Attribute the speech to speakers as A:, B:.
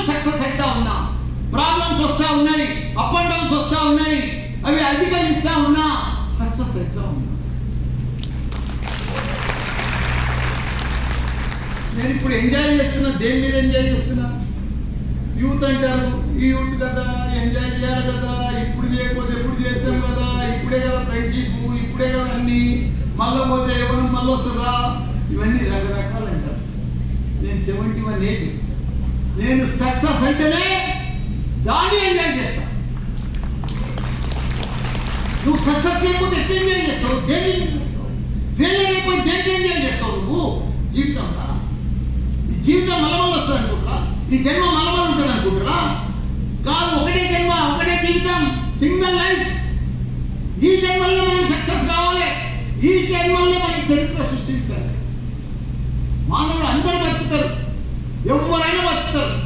A: Success అవుతా ఉన్నా, problems వస్తూ ఉన్నాయి, అప్ అండ్ డౌన్స్ వస్తూ ఉన్నాయి, అవి అధిగమిస్తా ఉన్నా సక్సెస్ అవుతా ఉన్నా. నేను ఇప్పుడు ఎంజాయ్ చేస్తున్నా. దేని మీద ఎంజాయ్ చేస్తున్నా? యూత్ అంటారు, ఈ యూత్ కదా, ఎంజాయ్ చేయాలి కదా, ఇప్పుడు చేయకపోతే ఎప్పుడు చేస్తాం కదా, ఇప్పుడే కదా ఫ్రెండ్షిప్, ఇప్పుడే కదా అన్ని, మళ్ళీ పోతే ఎవరు మళ్ళీ వస్తుందా, ఇవన్నీ రకరకాలు అంటారు. నేను 71 ఏజ్, నేను సక్సెస్ అయితేనే దాన్ని ఎంజాయ్ చేస్తా. నువ్వు సక్సెస్ చేయకపోతే ఎట్లా ఎంజాయ్ చేస్తావు? దేన్ని ఫెయిల్యూర్ అయిపోయి దేనికి ఎంజాయ్ చేస్తావు నువ్వు? జీవితంలో ఈ జీవితం మలమల్ వస్తుంది అనుకుంటారా? ఈ జన్మ మలమల్ ఉంటుంది అనుకుంటారా? కాదు, ఒకటే జన్మ, ఒకటే జీవితం, సింగిల్ లైఫ్. ఈ జన్మల్లో మనం సక్సెస్ కావాలి, ఈ జన్మల్లో మనకి చరిత్ర సృష్టించాలి. మానవుడు అందరూ బతుకుతారు, ఎవరైనా బతుకుతారు.